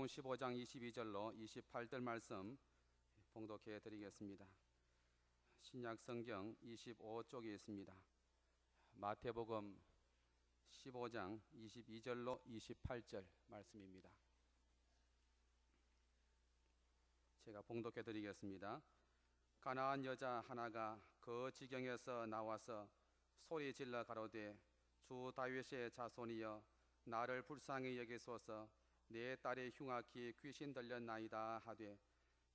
15장 22절로 28절 말씀 봉독해 드리겠습니다. 신약 성경 25쪽에 있습니다. 마태복음 15장 22절로 28절 말씀입니다. 제가 봉독해 드리겠습니다. 가나안 여자 하나가 그 지경에서 나와서 소리 질러 가로되, 주 다윗의 자손이여, 나를 불쌍히 여기소서. 내 딸이 흉악히 귀신 들렸나이다 하되,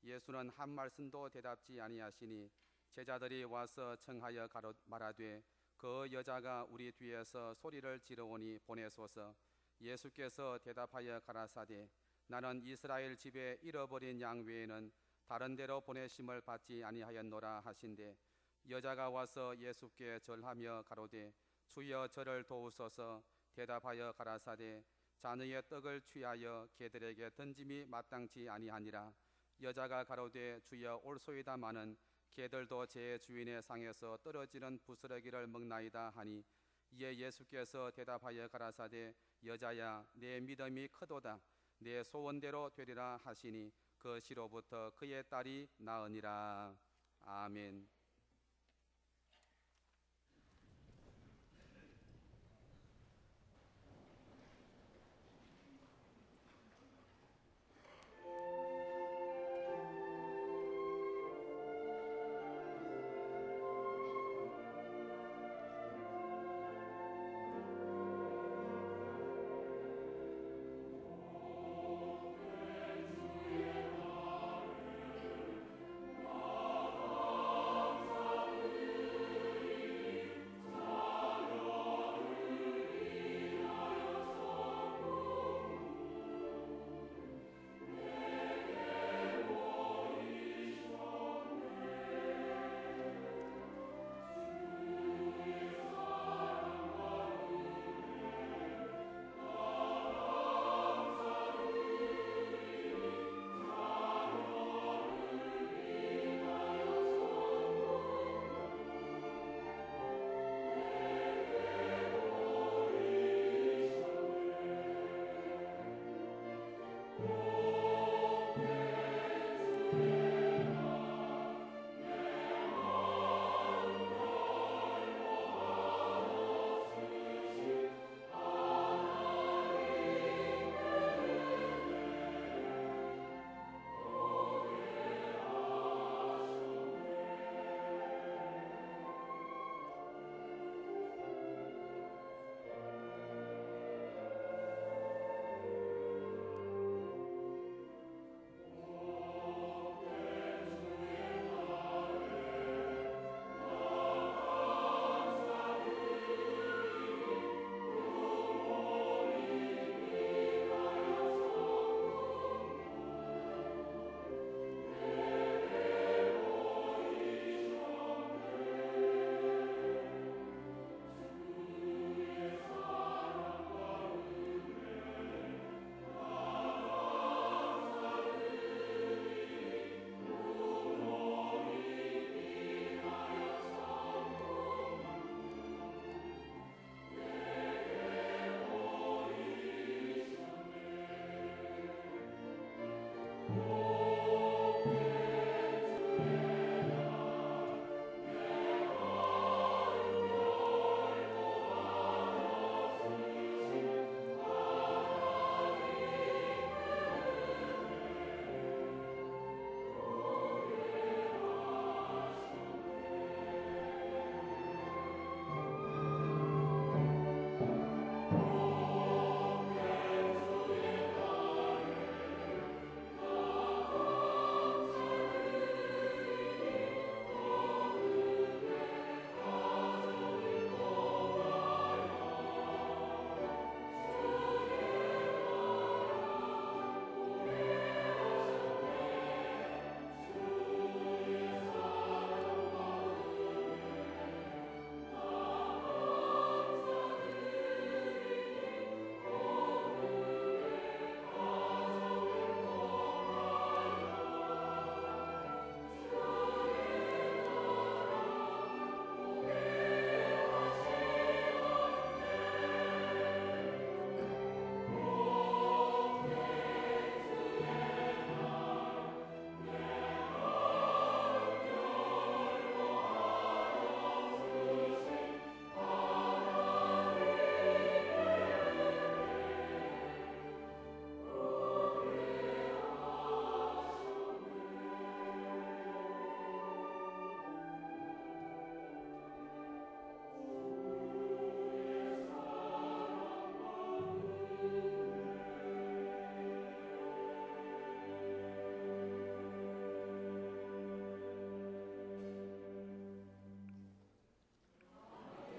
예수는 한 말씀도 대답지 아니하시니 제자들이 와서 청하여 말하되, 그 여자가 우리 뒤에서 소리를 지르오니 보내소서. 예수께서 대답하여 가라사대, 나는 이스라엘 집에 잃어버린 양 외에는 다른 데로 보내심을 받지 아니하였노라 하신대, 여자가 와서 예수께 절하며 가로되, 주여 저를 도우소서. 대답하여 가라사대, 자녀의 떡을 취하여 개들에게 던짐이 마땅치 아니하니라. 여자가 가로되, 주여 올소이다마는 개들도 제 주인의 상에서 떨어지는 부스러기를 먹나이다 하니, 이에 예수께서 대답하여 가라사대, 여자야, 내 믿음이 크도다. 내 소원대로 되리라 하시니 그 시로부터 그의 딸이 나으니라. 아멘.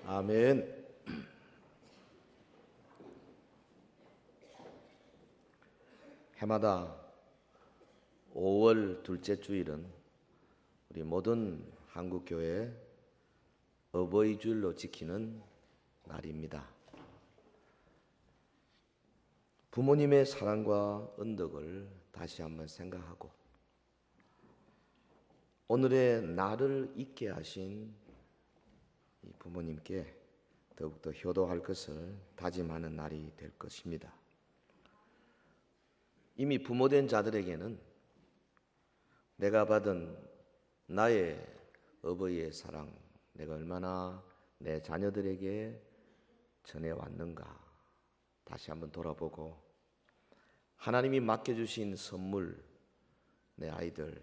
아멘. 해마다 5월 둘째 주일은 우리 모든 한국교회 어버이 주일로 지키는 날입니다. 부모님의 사랑과 은덕을 다시 한번 생각하고 오늘의 나를 있게 하신 이 부모님께 더욱더 효도할 것을 다짐하는 날이 될 것입니다. 이미 부모된 자들에게는 내가 받은 나의 어버이의 사랑, 내가 얼마나 내 자녀들에게 전해왔는가 다시 한번 돌아보고 하나님이 맡겨주신 선물, 내 아이들,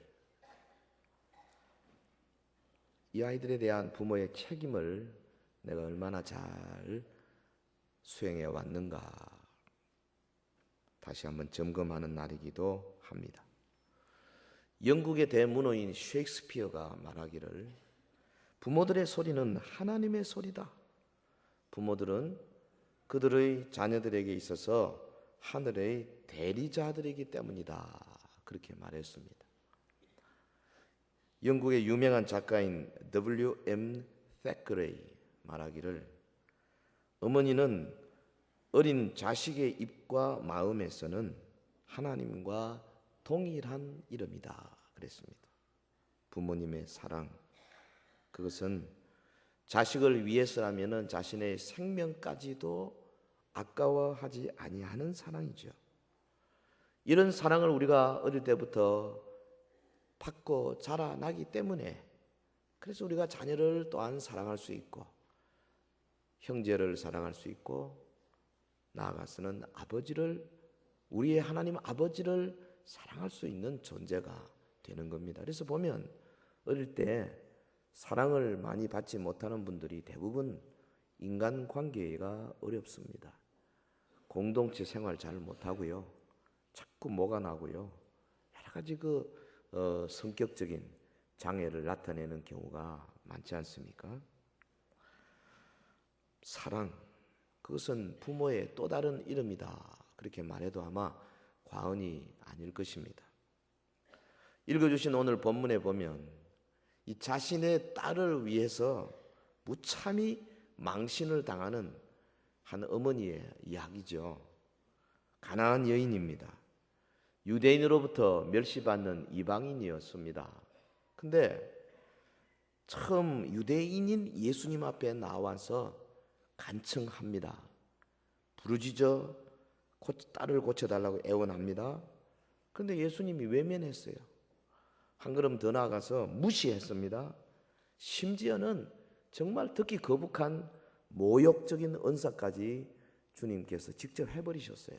이 아이들에 대한 부모의 책임을 내가 얼마나 잘 수행해 왔는가 다시 한번 점검하는 날이기도 합니다. 영국의 대문호인 셰익스피어가 말하기를 부모들의 소리는 하나님의 소리다. 부모들은 그들의 자녀들에게 있어서 하늘의 대리자들이기 때문이다. 그렇게 말했습니다. 영국의 유명한 작가인 W.M. 태커레이 말하기를 어머니는 어린 자식의 입과 마음에서는 하나님과 동일한 이름이다 그랬습니다. 부모님의 사랑, 그것은 자식을 위해서라면 자신의 생명까지도 아까워하지 아니하는 사랑이죠. 이런 사랑을 우리가 어릴 때부터 받고 자라나기 때문에 그래서 우리가 자녀를 또한 사랑할 수 있고 형제를 사랑할 수 있고 나아가서는 아버지를 우리의 하나님 아버지를 사랑할 수 있는 존재가 되는 겁니다. 그래서 보면 어릴 때 사랑을 많이 받지 못하는 분들이 대부분 인간관계가 어렵습니다. 공동체 생활 잘 못하고요. 자꾸 뭐가 나고요. 여러 가지 성격적인 장애를 나타내는 경우가 많지 않습니까? 사랑, 그것은 부모의 또 다른 이름이다. 그렇게 말해도 아마 과언이 아닐 것입니다. 읽어주신 오늘 본문에 보면 이 자신의 딸을 위해서 무참히 망신을 당하는 한 어머니의 이야기죠. 가나안 여인입니다. 유대인으로부터 멸시받는 이방인이었습니다. 근데 처음 유대인인 예수님 앞에 나와서 간청합니다. 부르짖어 딸을 고쳐달라고 애원합니다. 그런데 예수님이 외면했어요. 한 걸음 더 나아가서 무시했습니다. 심지어는 정말 듣기 거북한 모욕적인 언사까지 주님께서 직접 해버리셨어요.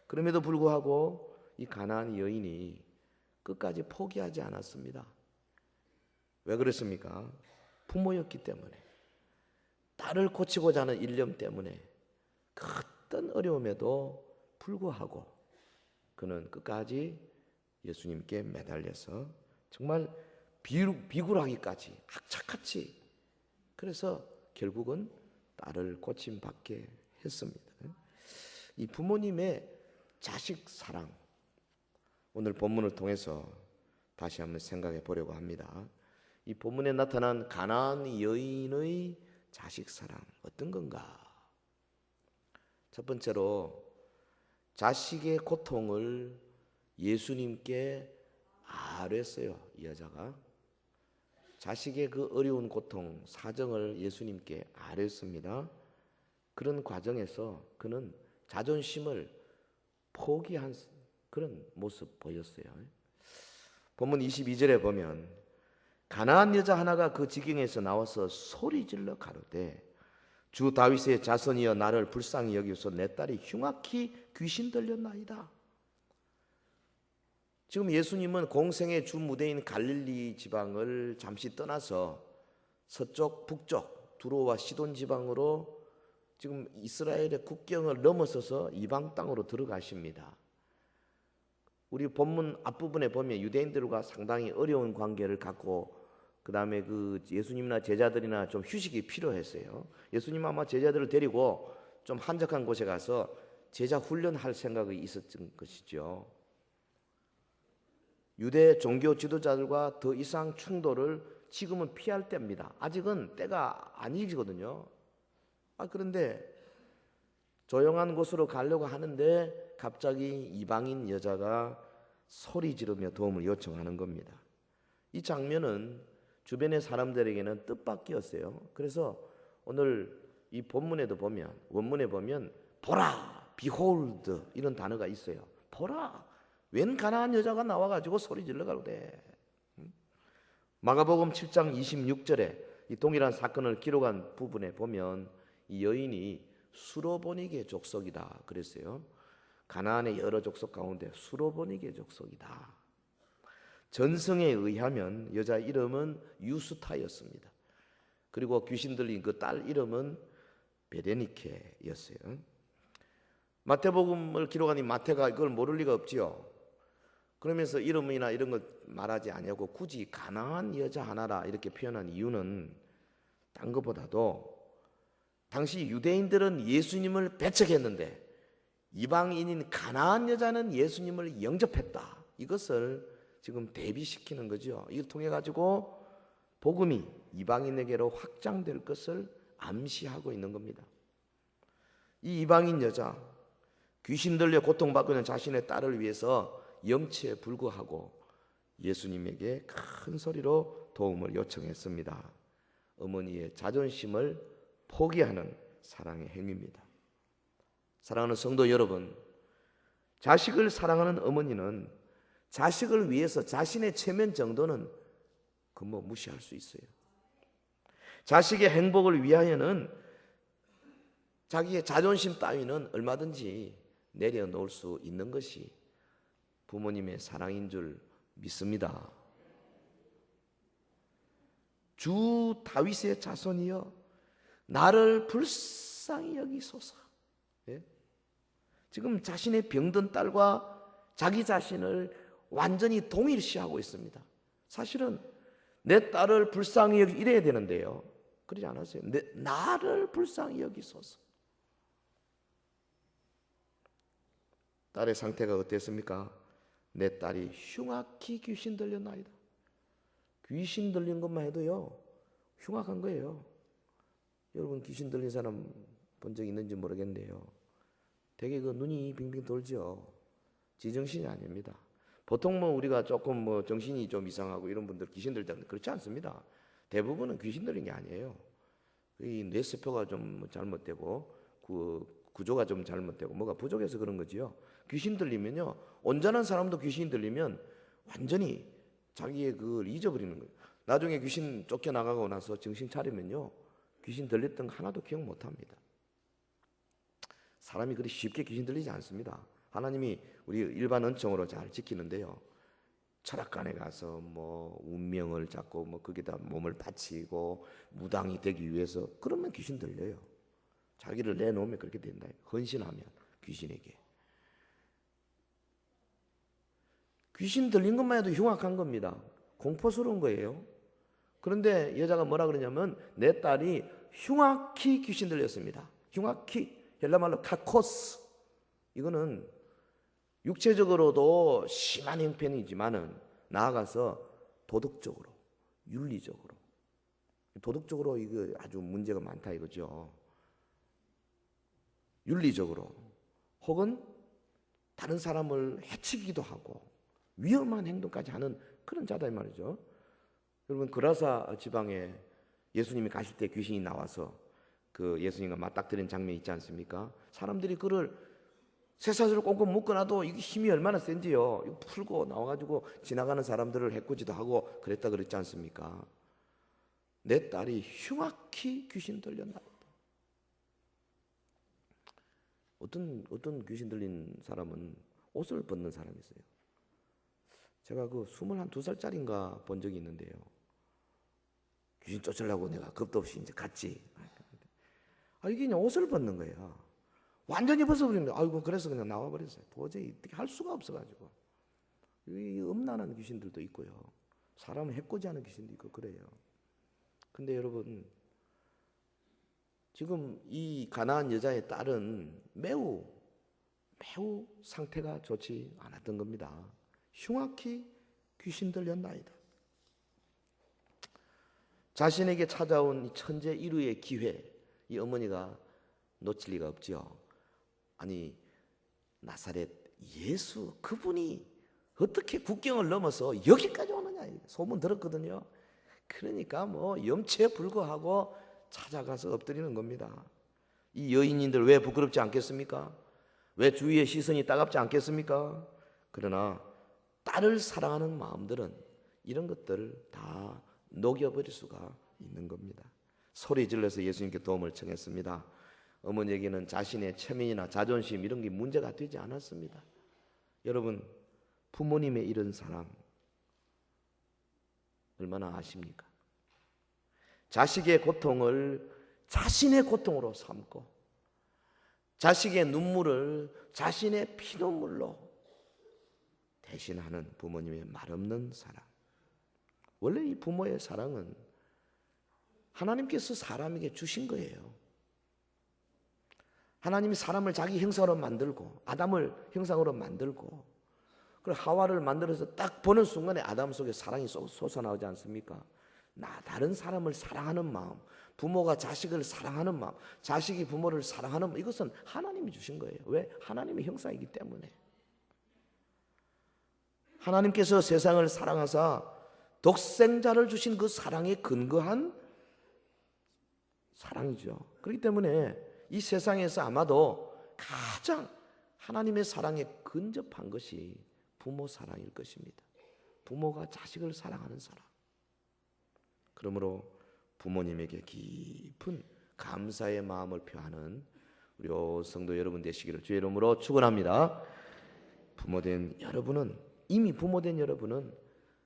그럼에도 불구하고 이 가나안 여인이 끝까지 포기하지 않았습니다. 왜 그랬습니까? 부모였기 때문에, 딸을 고치고자 하는 일념 때문에 그 어떤 어려움에도 불구하고 그는 끝까지 예수님께 매달려서 정말 비굴하기까지 악착같이 그래서 결국은 딸을 고침받게 했습니다. 이 부모님의 자식 사랑, 오늘 본문을 통해서 다시 한번 생각해 보려고 합니다. 이 본문에 나타난 가나안 여인의 자식 사랑 어떤 건가? 첫 번째로 자식의 고통을 예수님께 아뢰었어요. 이 여자가 자식의 그 어려운 고통, 사정을 예수님께 아뢰었습니다. 그런 과정에서 그는 자존심을 포기한 그런 모습 보였어요. 본문 22절에 보면 가나안 여자 하나가 그 지경에서 나와서 소리질러 가로되 주 다윗의 자손이여 나를 불쌍히 여기소서 내 딸이 흉악히 귀신 들렸나이다. 지금 예수님은 공생의 주 무대인 갈릴리 지방을 잠시 떠나서 서쪽 북쪽 두로와 시돈 지방으로 지금 이스라엘의 국경을 넘어서서 이방 땅으로 들어가십니다. 우리 본문 앞부분에 보면 유대인들과 상당히 어려운 관계를 갖고 그 다음에 그 예수님이나 제자들이나 좀 휴식이 필요했어요. 예수님 아마 제자들을 데리고 좀 한적한 곳에 가서 제자 훈련할 생각이 있었던 것이죠. 유대 종교 지도자들과 더 이상 충돌을 지금은 피할 때입니다. 아직은 때가 아니거든요. 그런데 조용한 곳으로 가려고 하는데 갑자기 이방인 여자가 소리 지르며 도움을 요청하는 겁니다. 이 장면은 주변의 사람들에게는 뜻밖이었어요. 그래서 오늘 이 본문에도 보면 원문에 보면 보라, behold 이런 단어가 있어요. 보라, 웬 가나안 여자가 나와가지고 소리 질러 가로되. 마가복음 7장 26절에 이 동일한 사건을 기록한 부분에 보면 이 여인이 수로보니게 족속이다 그랬어요. 가나안의 여러 족속 가운데 수로보니게 족속이다. 전승에 의하면 여자 이름은 유스타였습니다. 그리고 귀신 들린 그 딸 이름은 베레니케였어요. 마태복음을 기록한 이 마태가 이걸 모를 리가 없지요. 그러면서 이름이나 이런 것 말하지 않냐고 굳이 가나안 여자 하나라 이렇게 표현한 이유는 딴 것보다도 당시 유대인들은 예수님을 배척했는데 이방인인 가나안 여자는 예수님을 영접했다. 이것을 지금 대비시키는 거죠. 이걸 통해 가지고 복음이 이방인에게로 확장될 것을 암시하고 있는 겁니다. 이 이방인 여자 귀신 들려 고통받고 있는 자신의 딸을 위해서 염치에 불구하고 예수님에게 큰 소리로 도움을 요청했습니다. 어머니의 자존심을 포기하는 사랑의 행위입니다. 사랑하는 성도 여러분, 자식을 사랑하는 어머니는 자식을 위해서 자신의 체면 정도는 무시할 수 있어요. 자식의 행복을 위하여는 자기의 자존심 따위는 얼마든지 내려놓을 수 있는 것이 부모님의 사랑인 줄 믿습니다. 주 다윗의 자손이여 나를 불쌍히 여기소서. 예? 지금 자신의 병든 딸과 자기 자신을 완전히 동일시하고 있습니다. 사실은 내 딸을 불쌍히 여기 이래야 되는데요. 그러지 않았어요. 나를 불쌍히 여기소서. 딸의 상태가 어땠습니까? 내 딸이 흉악히 귀신 들렸나이다. 귀신 들린 것만 해도요 흉악한 거예요. 여러분 귀신 들린 사람 본 적 있는지 모르겠는데요. 되게 그 눈이 빙빙 돌죠. 지정신이 아닙니다. 보통 우리가 조금 정신이 좀 이상하고 이런 분들 귀신 들다 그렇지 않습니다. 대부분은 귀신 들린 게 아니에요. 이 뇌세포가 좀 잘못되고 그 구조가 좀 잘못되고 뭐가 부족해서 그런 거지요. 귀신 들리면요 온전한 사람도 귀신 들리면 완전히 자기의 그걸 잊어버리는 거예요. 나중에 귀신 쫓겨나가고 나서 정신 차리면요 귀신 들렸던 거 하나도 기억 못합니다. 사람이 그리 쉽게 귀신 들리지 않습니다. 하나님이 우리 일반 은총으로 잘 지키는데요. 철학관에 가서 운명을 잡고 거기다 몸을 바치고 무당이 되기 위해서 그러면 귀신 들려요. 자기를 내놓으면 그렇게 된다. 헌신하면 귀신에게. 귀신 들린 것만 해도 흉악한 겁니다. 공포스러운 거예요. 그런데 여자가 뭐라 그러냐면 내 딸이 흉악히 귀신 들렸습니다. 흉악히 헬라말로 카코스. 이거는 육체적으로도 심한 형편이지만은 나아가서 도덕적으로, 윤리적으로, 도덕적으로 이거 아주 문제가 많다 이거죠. 윤리적으로 혹은 다른 사람을 해치기도 하고 위험한 행동까지 하는 그런 자다 이 말이죠. 여러분 그라사 지방에 예수님이 가실 때 귀신이 나와서 그 예수님과 맞닥뜨린 장면이 있지 않습니까? 사람들이 그를 쇠사슬을 꽁꽁 묶어놔도 이게 힘이 얼마나 센지요. 이거 풀고 나와가지고 지나가는 사람들을 해코지도 하고 그랬다 그랬지 않습니까? 내 딸이 흉악히 귀신 들렸나이다. 어떤 귀신 들린 사람은 옷을 벗는 사람이 있어요. 제가 그 22살짜리인가 본 적이 있는데요. 귀신 쫓으려고 내가 겁도 없이 이제 갔지. 이게 그냥 옷을 벗는 거예요. 완전히 벗어버리는데, 아이고, 그래서 그냥 나와버렸어요. 도저히 어떻게 할 수가 없어가지고. 이 음란한 귀신들도 있고요. 사람을 해코지하는 귀신도 있고 그래요. 근데 여러분, 지금 이 가나안 여자의 딸은 매우 상태가 좋지 않았던 겁니다. 흉악히 귀신 들렸나이다. 자신에게 찾아온 이 천재 일우의 기회, 이 어머니가 놓칠 리가 없죠. 아니, 나사렛 예수 그분이 어떻게 국경을 넘어서 여기까지 오느냐 소문 들었거든요. 그러니까 뭐 염치에 불구하고 찾아가서 엎드리는 겁니다. 이 여인인들 왜 부끄럽지 않겠습니까? 왜 주위의 시선이 따갑지 않겠습니까? 그러나 딸을 사랑하는 마음들은 이런 것들을 다 녹여버릴 수가 있는 겁니다. 소리 질러서 예수님께 도움을 청했습니다. 어머니에게는 자신의 체면이나 자존심 이런 게 문제가 되지 않았습니다. 여러분, 부모님의 이런 사랑 얼마나 아십니까? 자식의 고통을 자신의 고통으로 삼고 자식의 눈물을 자신의 피눈물로 대신하는 부모님의 말없는 사랑. 원래 이 부모의 사랑은 하나님께서 사람에게 주신 거예요. 하나님이 사람을 자기 형상으로 만들고 아담을 형상으로 만들고 그리고 하와를 만들어서 딱 보는 순간에 아담 속에 사랑이 솟아나오지 않습니까? 다른 사람을 사랑하는 마음, 부모가 자식을 사랑하는 마음, 자식이 부모를 사랑하는 마음, 이것은 하나님이 주신 거예요. 왜? 하나님의 형상이기 때문에. 하나님께서 세상을 사랑하사 독생자를 주신 그 사랑에 근거한 사랑이죠. 그렇기 때문에 이 세상에서 아마도 가장 하나님의 사랑에 근접한 것이 부모 사랑일 것입니다. 부모가 자식을 사랑하는 사랑. 그러므로 부모님에게 깊은 감사의 마음을 표하는 우리 성도 여러분 되시기를 주의 이름으로 축원합니다. 부모된 여러분은, 이미 부모된 여러분은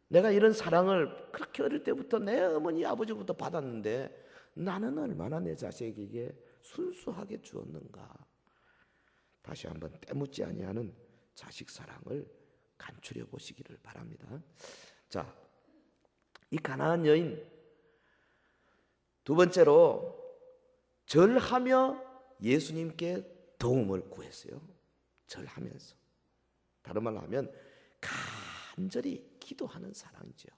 내가 이런 사랑을 그렇게 어릴 때부터 내 어머니 아버지부터 받았는데 나는 얼마나 내 자식에게 순수하게 주었는가. 다시 한번 때묻지 아니하는 자식 사랑을 간추려 보시기를 바랍니다. 자, 이 가나안 여인 두 번째로 절하며 예수님께 도움을 구했어요. 절하면서. 다른 말로 하면 간절히 기도하는 사랑이죠.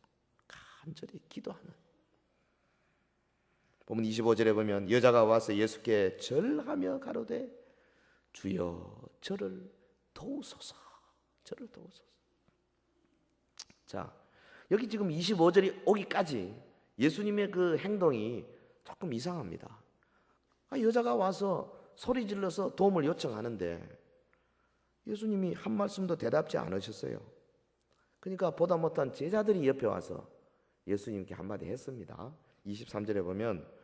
간절히 기도하는. 보면 25절에 보면 여자가 와서 예수께 절하며 가로되 주여 저를 도우소서. 저를 도우소서. 자, 여기 지금 25절이 오기까지 예수님의 그 행동이 조금 이상합니다. 여자가 와서 소리 질러서 도움을 요청하는데 예수님이 한 말씀도 대답지 않으셨어요. 그러니까 보다 못한 제자들이 옆에 와서 예수님께 한마디 했습니다. 23절에 보면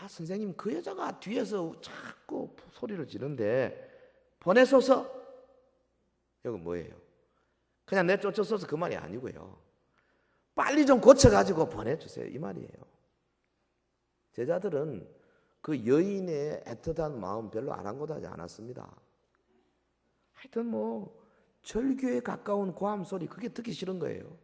선생님, 그 여자가 뒤에서 자꾸 소리를 지르는데 보내소서. 이거 뭐예요? 그냥 내쫓아서서 그 말이 아니고요. 빨리 좀 고쳐가지고 보내주세요, 이 말이에요. 제자들은 그 여인의 애틋한 마음 별로 아랑곳하지 않았습니다. 하여튼 뭐 절규에 가까운 고함 소리, 그게 듣기 싫은 거예요.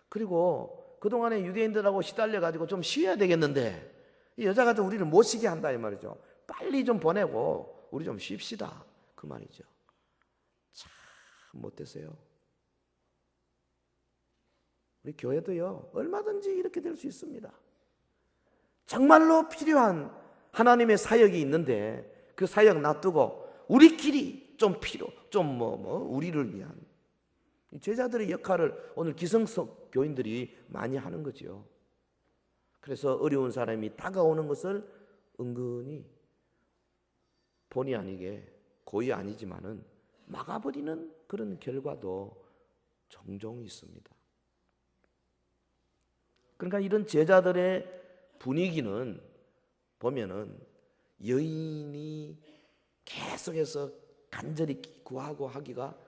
그리고 그동안에 유대인들하고 시달려가지고 좀 쉬어야 되겠는데 이 여자가 좀 우리를 못 쉬게 한다 이 말이죠. 빨리 좀 보내고 우리 좀 쉽시다 그 말이죠. 참 못됐어요. 우리 교회도요 얼마든지 이렇게 될 수 있습니다. 정말로 필요한 하나님의 사역이 있는데 그 사역 놔두고 우리끼리 좀 우리를 위한 제자들의 역할을 오늘 기성석 교인들이 많이 하는 거죠. 그래서 어려운 사람이 다가오는 것을 은근히 본의 아니게 고의 아니지만은 막아버리는 그런 결과도 종종 있습니다. 그러니까 이런 제자들의 분위기는 보면은 여인이 계속해서 간절히 구하고 하기가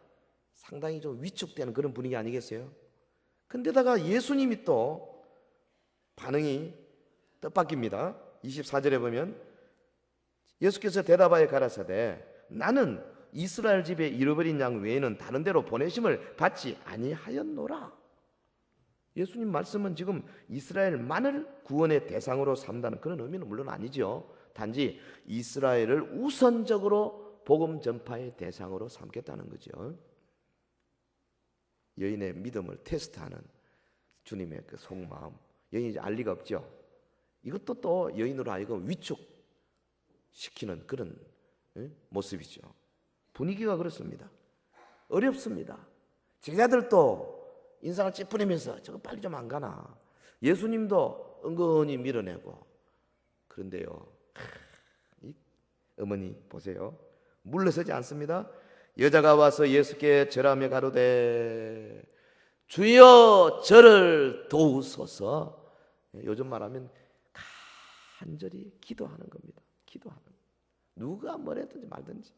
상당히 좀 위축되는 그런 분위기 아니겠어요? 근데다가 예수님이 또 반응이 뜻밖입니다. 24절에 보면 예수께서 대답하여 가라사대 나는 이스라엘 집에 잃어버린 양 외에는 다른 데로 보내심을 받지 아니하였노라. 예수님 말씀은 지금 이스라엘만을 구원의 대상으로 삼다는 그런 의미는 물론 아니죠. 단지 이스라엘을 우선적으로 복음 전파의 대상으로 삼겠다는 거죠. 여인의 믿음을 테스트하는 주님의 그 속마음, 여인이 알 리가 없죠. 이것도 또 여인으로 하여금 위축시키는 그런 모습이죠. 분위기가 그렇습니다. 어렵습니다. 제자들도 인상을 찌푸리면서 저거 빨리 좀 안 가나. 예수님도 은근히 밀어내고. 그런데요, 이 어머니 보세요. 물러서지 않습니다. 여자가 와서 예수께 절하며 가로되 주여 저를 도우소서. 요즘 말하면 간절히 기도하는 겁니다. 기도하는 거. 누가 뭐랬든지 말든지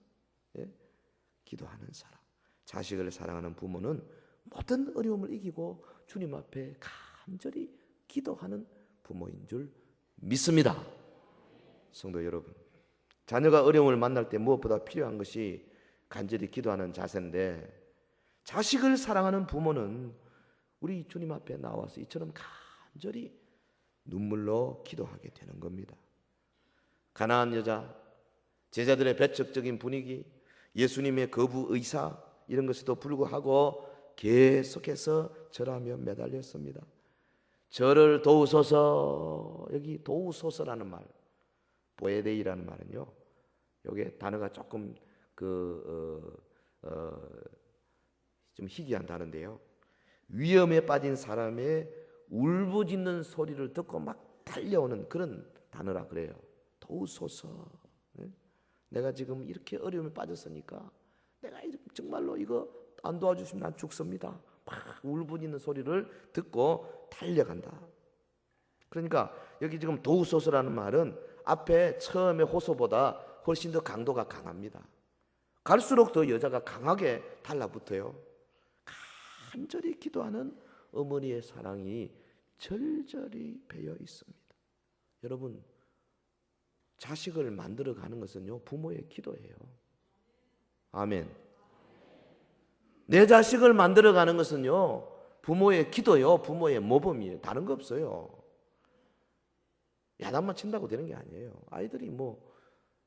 기도하는 사람. 자식을 사랑하는 부모는 모든 어려움을 이기고 주님 앞에 간절히 기도하는 부모인 줄 믿습니다. 성도 여러분, 자녀가 어려움을 만날 때 무엇보다 필요한 것이 간절히 기도하는 자세인데, 자식을 사랑하는 부모는 우리 주님 앞에 나와서 이처럼 간절히 눈물로 기도하게 되는 겁니다. 가나안 여자, 제자들의 배척적인 분위기, 예수님의 거부 의사, 이런 것에도 불구하고 계속해서 절하며 매달렸습니다. 저를 도우소서. 여기 도우소서라는 말, 보에데이라는 말은요, 여기 단어가 조금 좀 희귀한 단어인데요, 위험에 빠진 사람의 울부짖는 소리를 듣고 막 달려오는 그런 단어라 그래요. 도우소서. 내가 지금 이렇게 어려움에 빠졌으니까 내가 정말로 이거 안 도와주시면 난 죽습니다. 막 울부짖는 소리를 듣고 달려간다. 그러니까 여기 지금 도우소서라는 말은 앞에 처음에 호소보다 훨씬 더 강도가 강합니다. 갈수록 더 여자가 강하게 달라붙어요. 간절히 기도하는 어머니의 사랑이 절절히 배어 있습니다. 여러분, 자식을 만들어가는 것은요, 부모의 기도예요. 아멘. 내 자식을 만들어가는 것은요, 부모의 기도요, 부모의 모범이에요. 다른 거 없어요. 야단만 친다고 되는 게 아니에요. 아이들이 뭐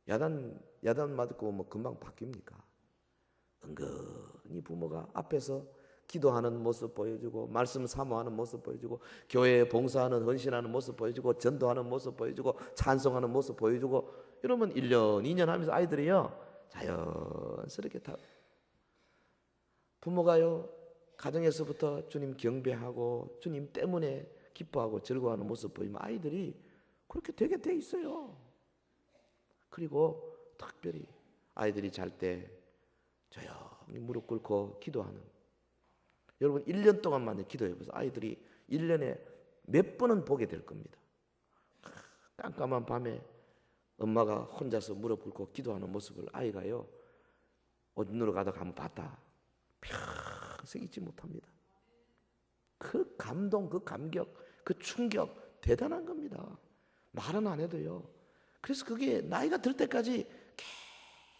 야단 맞고 뭐 금방 바뀝니까? 은근히 부모가 앞에서 기도하는 모습 보여주고, 말씀 사모하는 모습 보여주고, 교회에 봉사하는 헌신하는 모습 보여주고, 전도하는 모습 보여주고, 찬송하는 모습 보여주고, 이러면 1년 2년 하면서 아이들이요 자연스럽게 다 부모가요 가정에서부터 주님 경배하고 주님 때문에 기뻐하고 즐거워하는 모습 보이면 아이들이 그렇게 되게 돼 있어요. 그리고 특별히 아이들이 잘 때 조용히 무릎 꿇고 기도하는, 여러분 1년 동안만 기도해 보세요. 아이들이 1년에 몇 번은 보게 될 겁니다. 깜깜한 밤에 엄마가 혼자서 무릎 꿇고 기도하는 모습을 아이가요 어디로 가다가 한번 봤다, 평생 잊지 못합니다. 그 감동, 그 감격, 그 충격 대단한 겁니다. 말은 안 해도요. 그래서 그게 나이가 들 때까지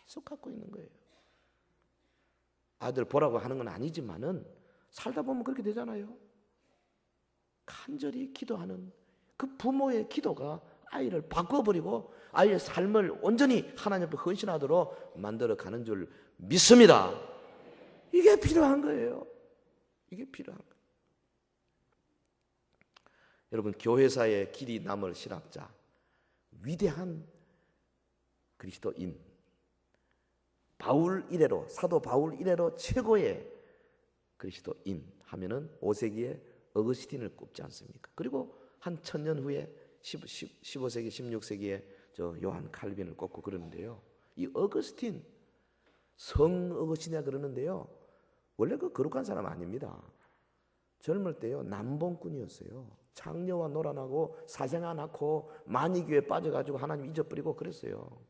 계속 갖고 있는 거예요. 아들 보라고 하는 건 아니지만은 살다 보면 그렇게 되잖아요. 간절히 기도하는 그 부모의 기도가 아이를 바꿔버리고 아이의 삶을 온전히 하나님 앞에 헌신하도록 만들어가는 줄 믿습니다. 이게 필요한 거예요. 이게 필요한 거예요. 여러분, 교회사의 길이 남을 신학자, 위대한 그리스도인 바울 이래로, 사도 바울 이래로 최고의 그리스도인 하면은 5세기의 어거스틴을 꼽지 않습니까? 그리고 한 1000년 후에 15세기, 16세기에 저 요한 칼빈을 꼽고 그러는데요. 이 어거스틴, 성어거시냐 그러는데요. 원래 그 거룩한 사람 아닙니다. 젊을 때요 남봉꾼이었어요. 창녀와 놀아나고 사생아 낳고 만이교에 빠져가지고 하나님 잊어버리고 그랬어요.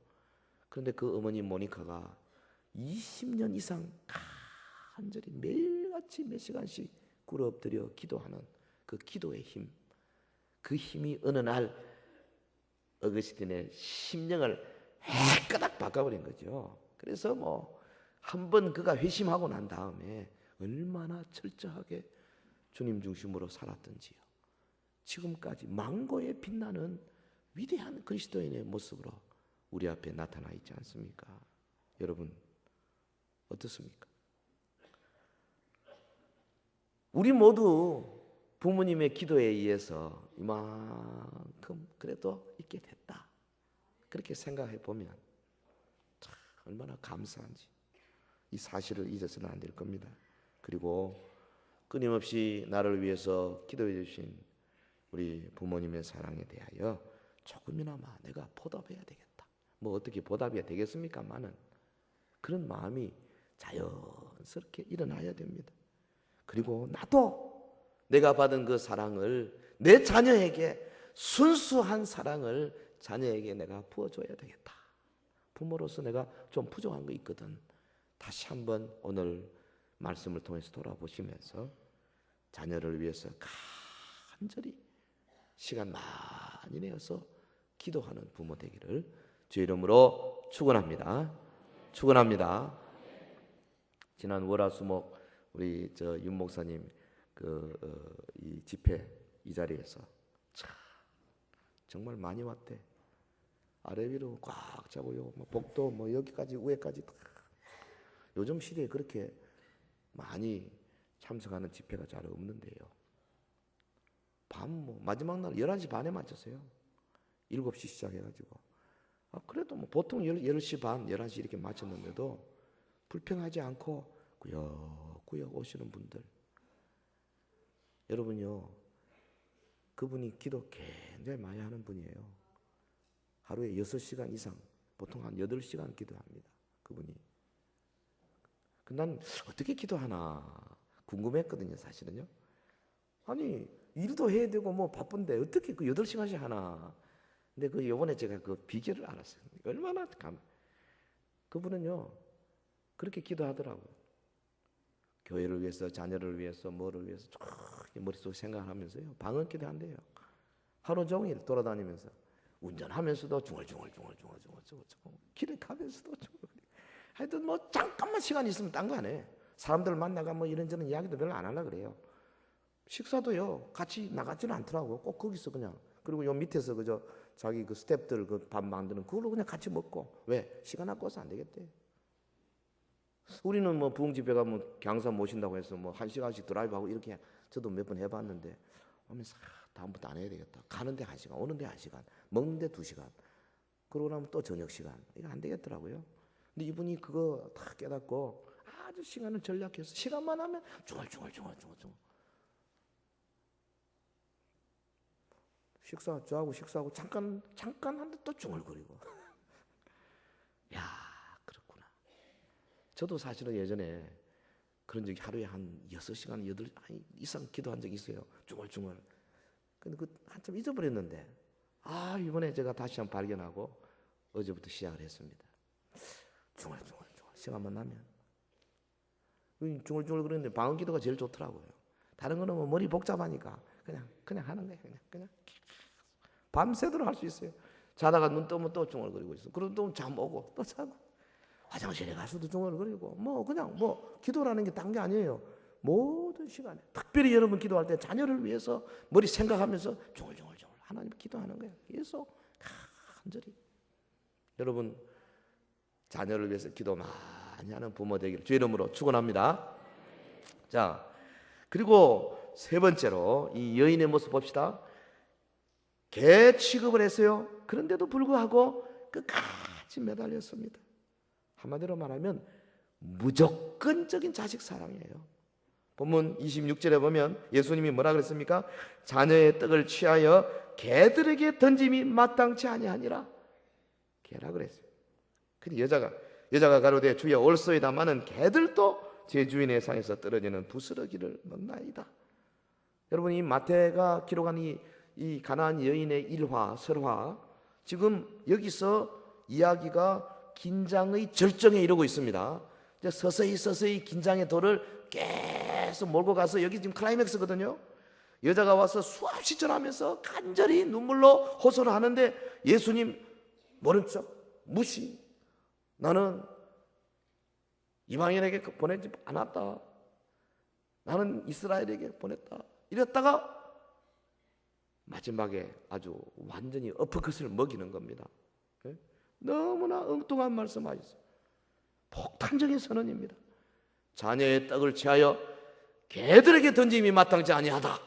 그런데 그 어머니 모니카가 20년 이상 간절히 매일같이 몇 시간씩 꿇어 엎드려 기도하는 그 기도의 힘, 그 힘이 어느 날 어거스틴의 심령을 해까닥 바꿔버린 거죠. 그래서 뭐 한번 그가 회심하고 난 다음에 얼마나 철저하게 주님 중심으로 살았던지요. 지금까지 망고에 빛나는 위대한 그리스도인의 모습으로 우리 앞에 나타나 있지 않습니까? 여러분 어떻습니까? 우리 모두 부모님의 기도에 의해서 이만큼 그래도 있게 됐다. 그렇게 생각해 보면 참 얼마나 감사한지 이 사실을 잊어서는 안 될 겁니다. 그리고 끊임없이 나를 위해서 기도해 주신 우리 부모님의 사랑에 대하여 조금이나마 내가 보답해야 되겠다. 뭐 어떻게 보답해야 되겠습니까마는 그런 마음이 자연스럽게 일어나야 됩니다. 그리고 나도 내가 받은 그 사랑을 내 자녀에게 순수한 사랑을 자녀에게 내가 부어줘야 되겠다. 부모로서 내가 좀 부족한 거 있거든. 다시 한번 오늘 말씀을 통해서 돌아보시면서 자녀를 위해서 간절히 시간 많이 내어서 기도하는 부모 되기를 주의 이름으로 축원합니다. 축원합니다. 지난 월화수목 우리 윤 목사님 이 집회 이 자리에서 참 정말 많이 왔대. 아래 위로 꽉 잡고요. 뭐 복도 뭐 여기까지 위에까지 다. 요즘 시대에 그렇게 많이 참석하는 집회가 잘 없는데요. 밤 마지막 날 11시 반에 마쳤어요. 7시 시작해가지고. 그래도 뭐 보통 10시 반, 11시 이렇게 마쳤는데도 불평하지 않고 꾸역꾸역 오시는 분들. 여러분요, 그분이 기도 굉장히 많이 하는 분이에요. 하루에 6시간 이상, 보통 한 8시간 기도합니다. 그분이. 난 어떻게 기도하나 궁금했거든요, 사실은요. 아니, 일도 해야 되고 뭐 바쁜데 어떻게 그 8시간씩 하나. 근데 그 요번에 제가 그 비결을 알았어요. 얼마나 그분은요, 그렇게 기도하더라고요. 교회를 위해서, 자녀를 위해서, 뭐를 위해서 머릿속에 생각하면서요. 방언 기도한대요. 하루 종일 돌아다니면서 운전하면서도 중얼중얼 길에 가면서도 하여튼 뭐 잠깐만 시간 있으면 딴 거 안 해. 사람들 만나가 뭐 이런저런 이야기도 별로 안 하려고 그래요. 식사도요 같이 나가지는 않더라고. 꼭 거기서 그냥. 그리고 요 밑에서 그저 자기 그 스태프들 그 밥 만드는 그걸로 그냥 같이 먹고. 왜? 시간 아까워서 안 되겠대. 우리는 뭐 부흥집회 가면 강사 모신다고 해서 뭐 1시간씩 드라이브하고 이렇게 저도 몇 번 해봤는데 하면서 다음부터 안 해야 되겠다. 가는데 1시간, 오는데 1시간, 먹는데 2시간. 그러고 나면 또 저녁 시간. 이거 안 되겠더라고요. 근데 이분이 그거 다 깨닫고 아주 시간을 전략해서 시간만 하면 중얼중얼. 저하고 식사하고 잠깐 하는데 또 중얼거리고. 야, 그렇구나. 저도 사실은 예전에 그런 적이 하루에 한 6시간, 8시간 이상 기도한 적이 있어요. 중얼중얼. 근데 그 한참 잊어버렸는데 이번에 제가 다시 한번 발견하고 어제부터 시작을 했습니다. 중얼중얼 시간만 나면 중얼중얼 그러는데 방언 기도가 제일 좋더라고요. 다른 거는 뭐 머리 복잡하니까 그냥 하는 거예요. 그냥 밤새도록 할 수 있어요. 자다가 눈 뜨면 또 중얼거리고 있어. 그러고 또 잠 오고 또 자고 화장실에 가서도 중얼거리고 뭐 그냥 뭐 기도라는 게 딴 게 아니에요. 모든 시간에 특별히 여러분 기도할 때 자녀를 위해서 머리 생각하면서 중얼중얼 하나님 기도하는 거예요. 계속 간절히. 여러분 자녀를 위해서 기도 많이 하는 부모 되기를 주의 이름으로 축원합니다. 자, 그리고 세 번째로 이 여인의 모습 봅시다. 개 취급을 했어요. 그런데도 불구하고 끝까지 매달렸습니다. 한마디로 말하면 무조건적인 자식 사랑이에요. 본문 26절에 보면 예수님이 뭐라 그랬습니까? 자녀의 떡을 취하여 개들에게 던짐이 마땅치 아니하니라. 개라 그랬어요. 근데 여자가 여자가 가로되 주여 올소이다마는 개들도 제 주인의 상에서 떨어지는 부스러기를 먹나이다. 여러분, 이 마태가 기록한 이 가나안 여인의 일화 설화, 지금 여기서 이야기가 긴장의 절정에 이르고 있습니다. 이제 서서히 긴장의 도를 계속 몰고 가서 여기 지금 클라이맥스거든요. 여자가 와서 수없이 전하면서 간절히 눈물로 호소를 하는데 예수님 모른 척 무시. 나는 이방인에게 보내지 않았다. 나는 이스라엘에게 보냈다. 이랬다가 마지막에 아주 완전히 어퍼컷을 먹이는 겁니다. 너무나 엉뚱한 말씀하셨어요. 폭탄적인 선언입니다. 자녀의 떡을 취하여 개들에게 던짐이 마땅치 아니하다.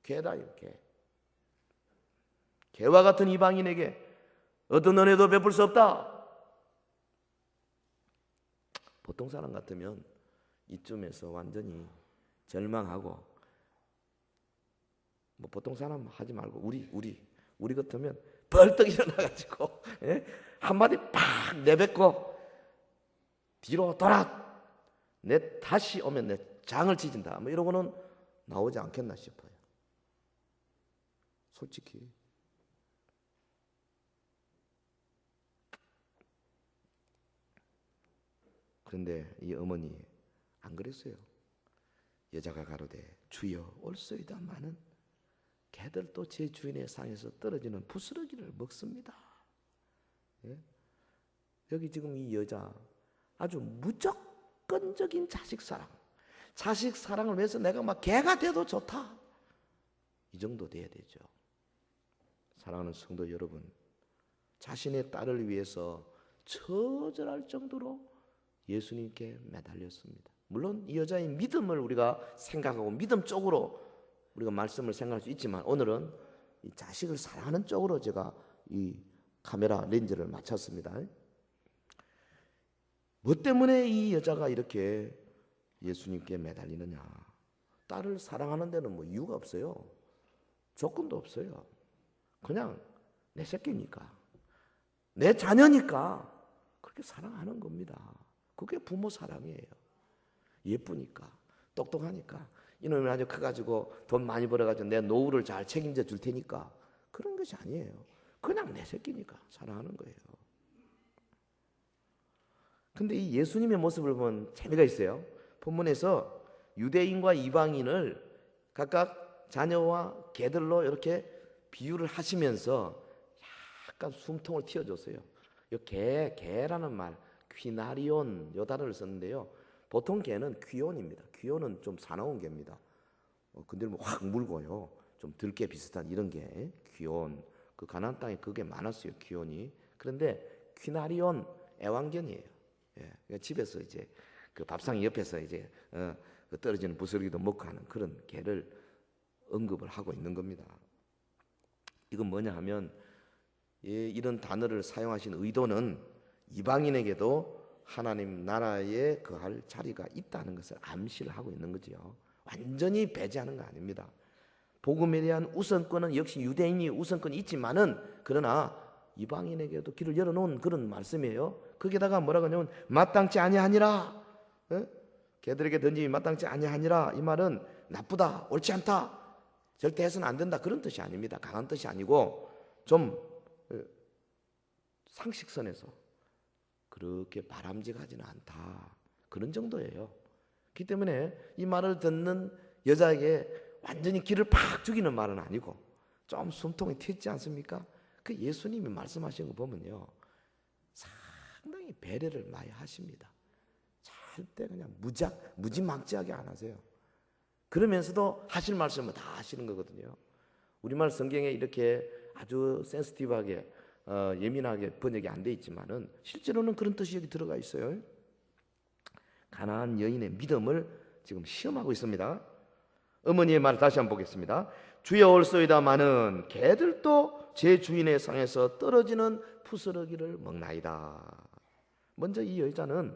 개다요, 개. 개와 같은 이방인에게 어떤 은혜도 베풀 수 없다. 보통 사람 같으면 이쯤에서 완전히 절망하고, 뭐 보통 사람 하지 말고 우리 같으면 벌떡 일어나가지고 한마디 팍 내뱉고 뒤로 돌아 내 다시 오면 내 장을 찢은다, 뭐 이러고는 나오지 않겠나 싶어요. 솔직히. 그런데 이 어머니 안 그랬어요. 여자가 가로되 주여 올소이다마는 개들도 제 주인의 상에서 떨어지는 부스러기를 먹습니다. 예? 여기 지금 이 여자 아주 무조건적인 자식 사랑을 위해서 내가 막 개가 돼도 좋다, 이 정도 돼야 되죠. 사랑하는 성도 여러분, 자신의 딸을 위해서 처절할 정도로 예수님께 매달렸습니다. 물론 이 여자의 믿음을 우리가 생각하고 믿음 쪽으로 우리가 말씀을 생각할 수 있지만, 오늘은 이 자식을 사랑하는 쪽으로 제가 이 카메라 렌즈를 맞췄습니다. 뭐 때문에 이 여자가 이렇게 예수님께 매달리느냐? 딸을 사랑하는 데는 뭐 이유가 없어요. 조건도 없어요. 그냥 내 새끼니까, 내 자녀니까 그렇게 사랑하는 겁니다. 그게 부모 사랑이에요. 예쁘니까, 똑똑하니까, 이놈이 아주 커가지고 돈 많이 벌어가지고 내 노후를 잘 책임져 줄 테니까, 그런 것이 아니에요. 그냥 내 새끼니까 사랑하는 거예요. 근데 이 예수님의 모습을 보면 재미가 있어요. 본문에서 유대인과 이방인을 각각 자녀와 개들로 이렇게 비유를 하시면서 약간 숨통을 틔워줬어요. 이 개라는 말, 퀴나리온, 요 단어를 썼는데요. 보통 개는 귀온입니다. 귀온은 좀 사나운 개입니다. 근데 뭐 확 물고요. 좀 들개 비슷한 이런 게 귀온. 그 가나안 땅에 그게 많았어요, 귀온이. 그런데 퀴나리온 애완견이에요. 예, 그러니까 집에서 이제 그 밥상 옆에서 이제 그 떨어지는 부스러기도 먹고 하는 그런 개를 언급을 하고 있는 겁니다. 이건 뭐냐 하면, 이런 단어를 사용하신 의도는 이방인에게도 하나님 나라에 거할 자리가 있다는 것을 암시를 하고 있는 거죠. 완전히 배제하는 거 아닙니다. 복음에 대한 우선권은 역시 유대인이 우선권이 있지만은, 그러나 이방인에게도 길을 열어놓은 그런 말씀이에요. 거기다가 뭐라고 하냐면 마땅치 아니하니라, 개들에게 던짐이 마땅치 아니하니라. 이 말은 나쁘다, 옳지 않다, 절대 해서는 안 된다, 그런 뜻이 아닙니다. 강한 뜻이 아니고 좀 상식선에서 그렇게 바람직하지는 않다, 그런 정도예요. 그렇기 때문에 이 말을 듣는 여자에게 완전히 기를 팍 죽이는 말은 아니고 좀 숨통이 튀지 않습니까? 그 예수님이 말씀하신 거 보면요, 상당히 배려를 많이 하십니다. 절대 그냥 무지막지하게 안 하세요. 그러면서도 하실 말씀은 다 하시는 거거든요. 우리말 성경에 이렇게 아주 센시티브하게 예민하게 번역이 안 돼 있지만은 실제로는 그런 뜻이 여기 들어가 있어요. 가나안 여인의 믿음을 지금 시험하고 있습니다. 어머니의 말을 다시 한번 보겠습니다. 주여 올소이다마는 개들도 제 주인의 상에서 떨어지는 푸스러기를 먹나이다. 먼저 이 여자는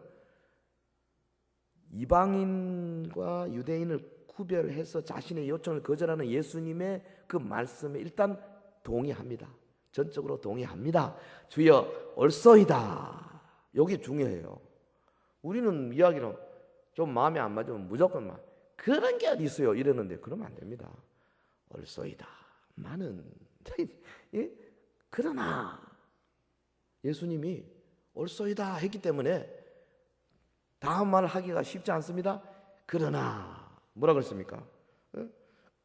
이방인과 유대인을 구별해서 자신의 요청을 거절하는 예수님의 그 말씀에 일단 동의합니다. 전적으로 동의합니다. 주여 올소이다. 여기 중요해요. 우리는 이야기로 좀 마음에 안 맞으면 무조건 막 그런 게 어디 있어요 이러는데 그러면 안 됩니다. 얼쏘이다 많은 예? 그러나 예수님이 얼쏘이다 했기 때문에 다음 말 하기가 쉽지 않습니다. 그러나 뭐라 그랬습니까?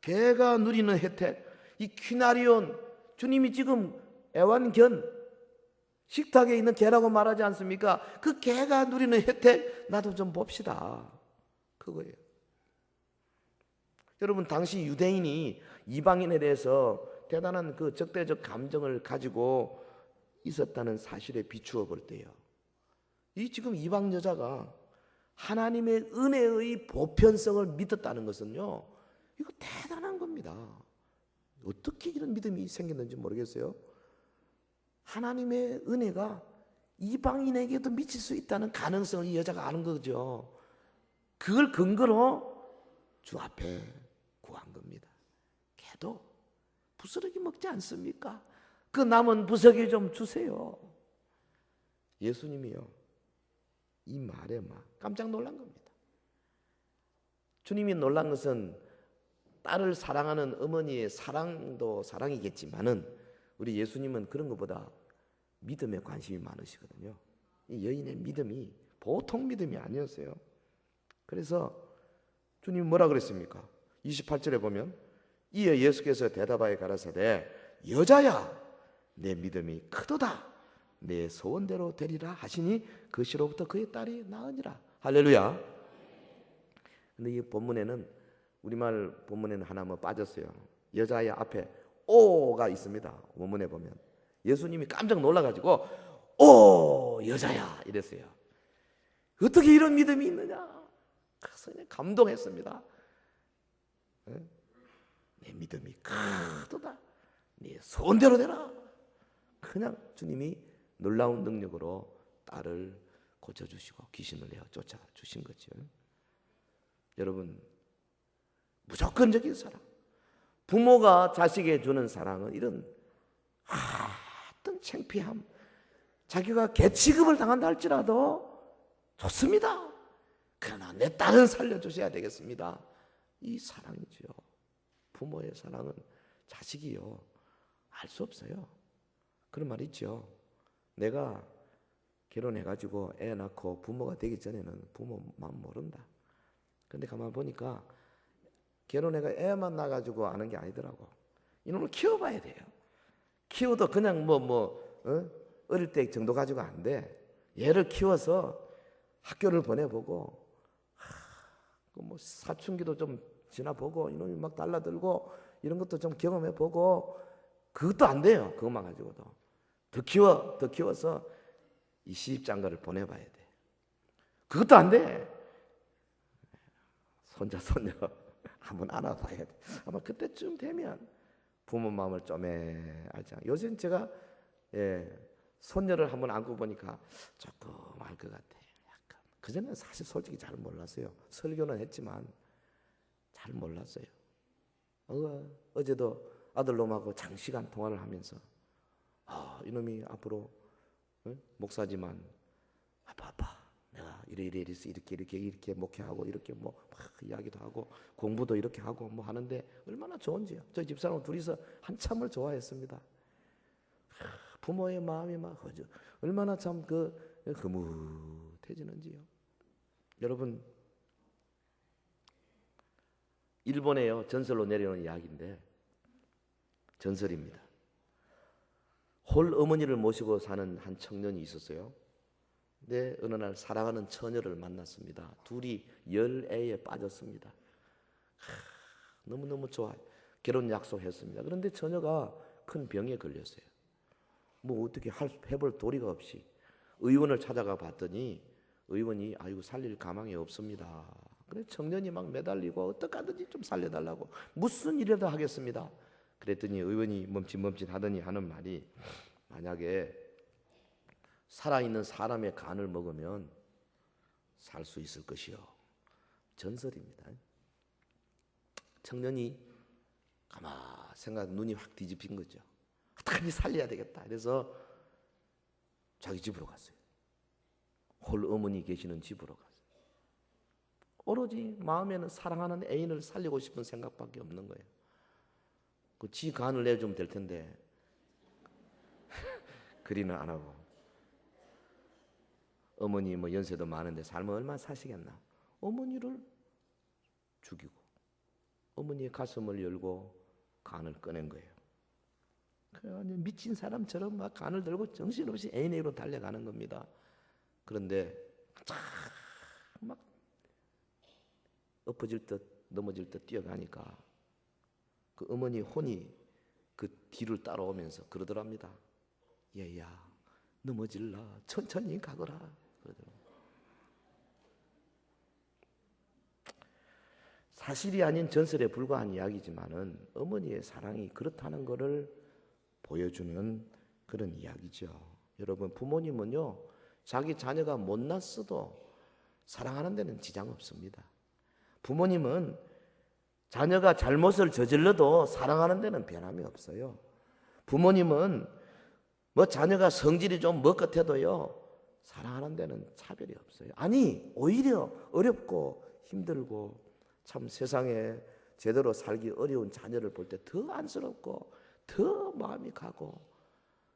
개가 누리는 혜택, 이 퀴나리온 주님이 지금 애완견 식탁에 있는 개라고 말하지 않습니까? 그 개가 누리는 혜택 나도 좀 봅시다. 그거예요. 여러분 당시 유대인이 이방인에 대해서 대단한 그 적대적 감정을 가지고 있었다는 사실에 비추어 볼 때요. 이 지금 이방 여자가 하나님의 은혜의 보편성을 믿었다는 것은요. 이거 대단한 겁니다. 어떻게 이런 믿음이 생겼는지 모르겠어요. 하나님의 은혜가 이방인에게도 미칠 수 있다는 가능성을 이 여자가 아는 거죠. 그걸 근거로 주 앞에 구한 겁니다. 걔도 부스러기 먹지 않습니까? 그 남은 부스러기 좀 주세요. 예수님이요. 이 말에 막 깜짝 놀란 겁니다. 주님이 놀란 것은 딸을 사랑하는 어머니의 사랑도 사랑이겠지만은 우리 예수님은 그런 것보다 믿음에 관심이 많으시거든요. 이 여인의 믿음이 보통 믿음이 아니었어요. 그래서 주님 뭐라 그랬습니까? 28절에 보면 이에 예수께서 대답하여 가라사대 여자야 내 믿음이 크도다 내 소원대로 되리라 하시니 그 시로부터 그의 딸이 나으니라. 할렐루야. 근데 이 본문에는 우리말 본문에는 하나 뭐 빠졌어요. 여자의 앞에 오가 있습니다. 원문에 보면 예수님이 깜짝 놀라가지고 오 여자야 이랬어요. 어떻게 이런 믿음이 있느냐? 그래서 감동했습니다. 내 믿음이 크도다. 네 손대로 되라. 그냥 주님이 놀라운 능력으로 딸을 고쳐주시고 귀신을 내어 쫓아주신 거죠. 여러분 무조건적인 사랑, 부모가 자식에게 주는 사랑은 이런 어떤 창피함, 자기가 개취급을 당한다 할지라도 좋습니다. 그러나 내 딸은 살려주셔야 되겠습니다. 이 사랑이죠. 부모의 사랑은 자식이요 알 수 없어요. 그런 말 있죠. 내가 결혼해가지고 애 낳고 부모가 되기 전에는 부모 마음 모른다. 근데 가만 보니까 결혼해가 애만 낳아가지고 아는 게 아니더라고. 이놈을 키워봐야 돼요. 키워도 그냥 어릴 때 정도 가지고 안 돼. 얘를 키워서 학교를 보내보고 뭐 사춘기도 좀 지나보고 이놈이 막 달라들고 이런 것도 좀 경험해보고 그것도 안 돼요. 그것만 가지고도 더 키워서 이 시집장가를 보내봐야 돼. 그것도 안 돼. 손자 손녀 한번 안아봐야 돼. 아마 그때쯤 되면 부모 마음을 좀 알지 않아요. 요새는 제가 손녀를 한번 안고 보니까 조금 알 것 같아. 약간 그전에는 사실 솔직히 잘 몰랐어요. 설교는 했지만 잘 몰랐어요. 어제도 아들놈하고 장시간 통화를 하면서 이놈이 앞으로 목사지만 아빠 내가 이렇게 목회하고 이렇게 막 이야기도 하고 공부도 이렇게 하고 뭐 하는데 얼마나 좋은지요. 저희 집사람 둘이서 한참을 좋아했습니다. 부모의 마음이 막 얼마나 참 흐뭇해지는지요. 여러분 일본에요 전설로 내려오는 이야기인데 전설입니다. 홀 어머니를 모시고 사는 한 청년이 있었어요. 근데 어느 날 사랑하는 처녀를 만났습니다. 둘이 열애에 빠졌습니다. 너무너무 좋아요. 결혼 약속했습니다. 그런데 처녀가 큰 병에 걸렸어요. 뭐 어떻게 해볼 도리가 없이 의원을 찾아가 봤더니 의원이 아이고 살릴 가망이 없습니다. 그래 청년이 막 매달리고 어떡하든지 좀 살려달라고 무슨 일이라도 하겠습니다. 그랬더니 의원이 멈칫멈칫 하더니 하는 말이 만약에 살아있는 사람의 간을 먹으면 살 수 있을 것이요. 전설입니다. 청년이 가만 생각 눈이 확 뒤집힌 거죠. 어떻게든지 살려야 되겠다. 그래서 자기 집으로 갔어요. 홀 어머니 계시는 집으로 갔어요. 오로지 마음에는 사랑하는 애인을 살리고 싶은 생각밖에 없는 거예요. 그 지 간을 내주면 될 텐데 그리는 안 하고, 어머니 뭐 연세도 많은데 살면 얼마나 사시겠나. 어머니를 죽이고 어머니의 가슴을 열고 간을 꺼낸 거예요. 그냥 미친 사람처럼 막 간을 들고 정신없이 애인에게로 달려가는 겁니다. 그런데 막 엎어질 듯 넘어질 듯 뛰어가니까 그 어머니 혼이 그 뒤를 따라오면서 그러더랍니다. 얘야, 넘어질라, 천천히 가거라 그러더라고요. 사실이 아닌 전설에 불과한 이야기지만은 어머니의 사랑이 그렇다는 것을 보여주는 그런 이야기죠. 여러분, 부모님은요, 자기 자녀가 못났어도 사랑하는 데는 지장 없습니다. 부모님은 자녀가 잘못을 저질러도 사랑하는 데는 변함이 없어요. 부모님은 뭐 자녀가 성질이 좀 멋같아도요, 사랑하는 데는 차별이 없어요. 아니, 오히려 어렵고 힘들고 참 세상에 제대로 살기 어려운 자녀를 볼 때 더 안쓰럽고 더 마음이 가고,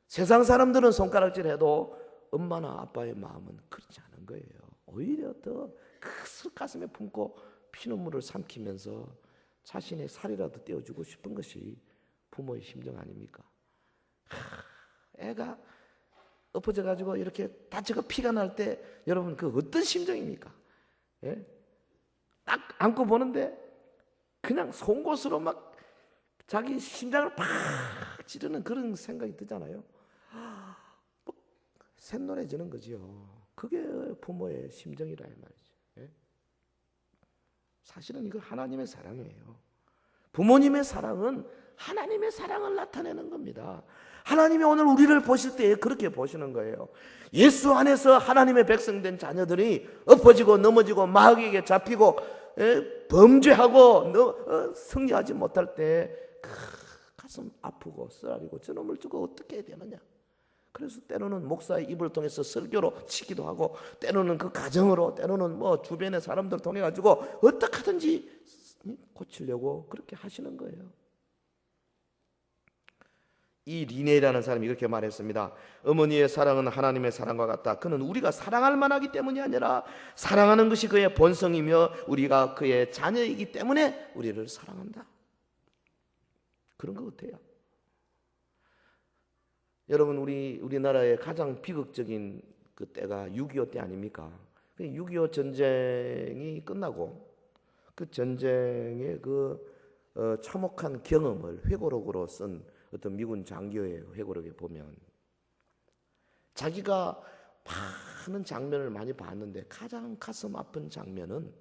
세상 사람들은 손가락질해도 엄마나 아빠의 마음은 그렇지 않은 거예요. 오히려 더 가슴에 품고 피눈물을 삼키면서 자신의 살이라도 떼어주고 싶은 것이 부모의 심정 아닙니까? 애가 엎어져가지고 이렇게 다쳐가 피가 날 때 여러분 그 어떤 심정입니까? 예? 딱 안고 보는데 그냥 송곳으로 막 자기 심장을 팍 찌르는 그런 생각이 드잖아요. 뭐 샛노래지는 거지요. 그게 부모의 심정이라 이 말이죠. 예? 사실은 이거 하나님의 사랑이에요. 부모님의 사랑은 하나님의 사랑을 나타내는 겁니다. 하나님이 오늘 우리를 보실 때 그렇게 보시는 거예요. 예수 안에서 하나님의 백성된 자녀들이 엎어지고 넘어지고 마귀에게 잡히고 범죄하고 승리하지 못할 때 가슴 아프고 쓰라리고 저놈을 주고 어떻게 해야 되느냐. 그래서 때로는 목사의 입을 통해서 설교로 치기도 하고, 때로는 그 가정으로, 때로는 뭐 주변의 사람들 통해 가지고 어떻게 하든지 고치려고 그렇게 하시는 거예요. 이 리네라는 사람이 이렇게 말했습니다. 어머니의 사랑은 하나님의 사랑과 같다. 그는 우리가 사랑할 만하기 때문이 아니라 사랑하는 것이 그의 본성이며 우리가 그의 자녀이기 때문에 우리를 사랑한다. 그런 것 같아요. 여러분, 우리나라의 가장 비극적인 그 때가 6.25 때 아닙니까? 6.25 전쟁이 끝나고 그 전쟁의 참혹한 경험을 회고록으로 쓴 어떤 미군 장교의 회고록에 보면 자기가 많은 장면을 많이 봤는데 가장 가슴 아픈 장면은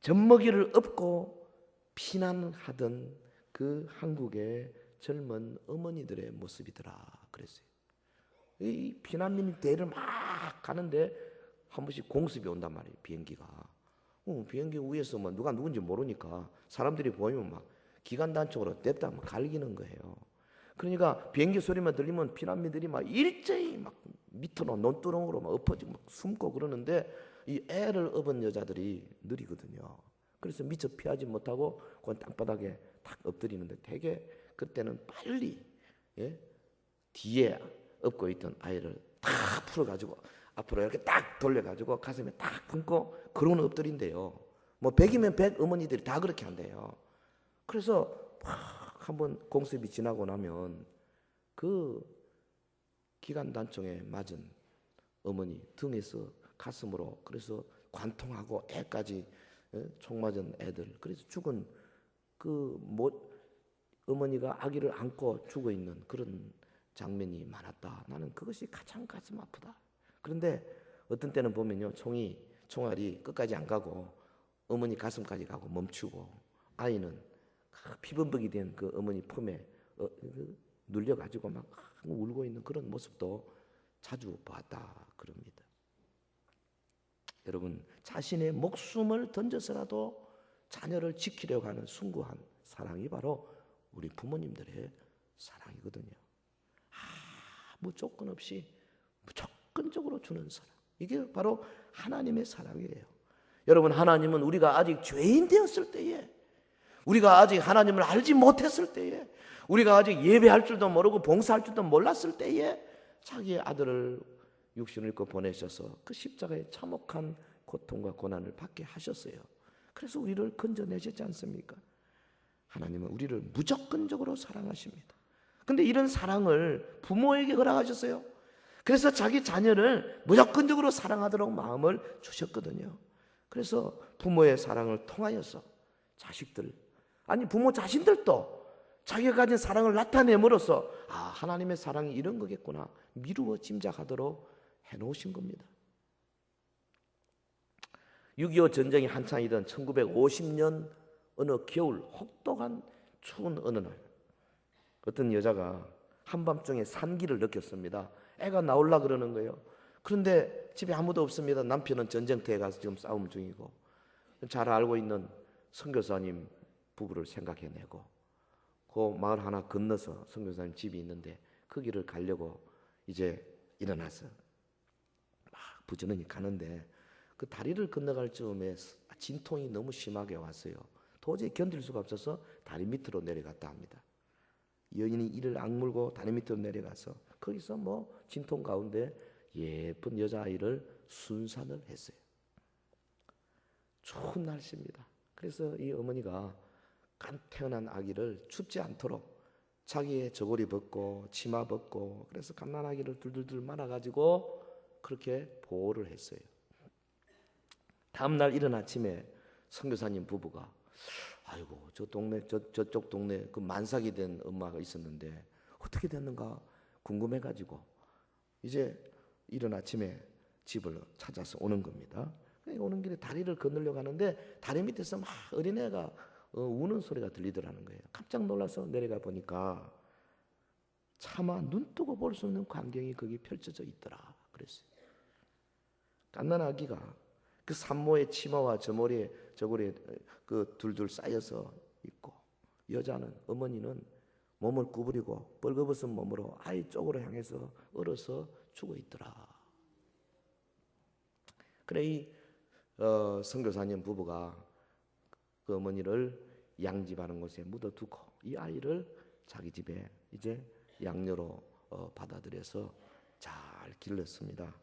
젖먹이를 업고 피난하던 그 한국의 젊은 어머니들의 모습이더라 그랬어요. 이 피난민 대를 막 가는데 한 번씩 공습이 온단 말이에요. 비행기가. 비행기 위에서 뭐 누가 누군지 모르니까 사람들이 보이면 막 기관단총으로 냅다 막 갈기는 거예요. 그러니까 비행기 소리만 들리면 피난민들이 막 일제히 막 밑으로 논두렁으로 막 엎어지고 막 숨고 그러는데 이 애를 업은 여자들이 느리거든요. 그래서 미처 피하지 못하고 그 땅바닥에 탁 엎드리는데 되게 그때는 빨리 뒤에 업고 있던 아이를 탁 풀어가지고 앞으로 이렇게 딱 돌려가지고 가슴에 딱 품고 그러는 엎드린대요. 뭐 100이면 100 어머니들이 다 그렇게 한대요. 그래서 한번 공습이 지나고 나면 그 기관단총에 맞은 어머니 등에서 가슴으로 그래서 관통하고 애까지 총 맞은 애들, 그래서 죽은 어머니가 아기를 안고 죽어 있는 그런 장면이 많았다. 나는 그것이 가장 가슴 아프다. 그런데 어떤 때는 보면요, 총알이 끝까지 안 가고 어머니 가슴까지 가고 멈추고 아이는 피범벅이 된 그 어머니 품에 눌려가지고 막 울고 있는 그런 모습도 자주 봤다 그럽니다. 여러분, 자신의 목숨을 던져서라도 자녀를 지키려고 하는 숭고한 사랑이 바로 우리 부모님들의 사랑이거든요. 아무 조건 없이 무조건적으로 주는 사랑. 이게 바로 하나님의 사랑이에요. 여러분, 하나님은 우리가 아직 죄인 되었을 때에, 우리가 아직 하나님을 알지 못했을 때에, 우리가 아직 예배할 줄도 모르고 봉사할 줄도 몰랐을 때에 자기의 아들을 육신을 입고 보내셔서 그 십자가의 참혹한 고통과 고난을 받게 하셨어요. 그래서 우리를 건져내셨지 않습니까? 하나님은 우리를 무조건적으로 사랑하십니다. 근데 이런 사랑을 부모에게 허락하셨어요. 그래서 자기 자녀를 무조건적으로 사랑하도록 마음을 주셨거든요. 그래서 부모의 사랑을 통하여서 자식들, 아니 부모 자신들도 자기가 가진 사랑을 나타내므로써 하나님의 사랑이 이런 거겠구나 미루어 짐작하도록 해놓으신 겁니다. 6.25 전쟁이 한창이던 1950년 어느 겨울 혹독한 추운 어느 날, 어떤 여자가 한밤중에 산기를 느꼈습니다. 애가 나오려고 그러는 거예요. 그런데 집에 아무도 없습니다. 남편은 전쟁터에 가서 지금 싸움 중이고, 잘 알고 있는 선교사님 부부를 생각해내고 그 마을 하나 건너서 선교사님 집이 있는데 그 길을 가려고 이제 일어나서 막 부지런히 가는데 그 다리를 건너갈 즈음에 진통이 너무 심하게 왔어요. 도저히 견딜 수가 없어서 다리 밑으로 내려갔다 합니다. 여인이 이를 악물고 다리 밑으로 내려가서 거기서 뭐 진통 가운데 예쁜 여자아이를 순산을 했어요. 추운 날씨입니다. 그래서 이 어머니가 간 태어난 아기를 춥지 않도록 자기의 저고리 벗고 치마 벗고 그래서 갓난아기를 둘둘둘 말아가지고 그렇게 보호를 했어요. 다음날 이른 아침에 선교사님 부부가 아이고 저 동네 저쪽 동네 그 만삭이 된 엄마가 있었는데 어떻게 됐는가 궁금해가지고 이제 이른 아침에 집을 찾아서 오는 겁니다. 오는 길에 다리를 건너려고 하는데 다리 밑에서 막 어린애가 우는 소리가 들리더라는 거예요. 깜짝 놀라서 내려가 보니까 차마 눈 뜨고 볼 수 없는 광경이 거기 펼쳐져 있더라 그랬어요. 갓난 아기가 그 산모의 치마와 저고리에 그 둘둘 쌓여서 있고, 여자는 어머니는 몸을 구부리고 벌거벗은 몸으로 아이 쪽으로 향해서 얼어서 죽어 있더라. 그래 이 선교사님 부부가 그 어머니를 양집하는 곳에 묻어두고 이 아이를 자기 집에 이제 양녀로 받아들여서 잘 길렀습니다.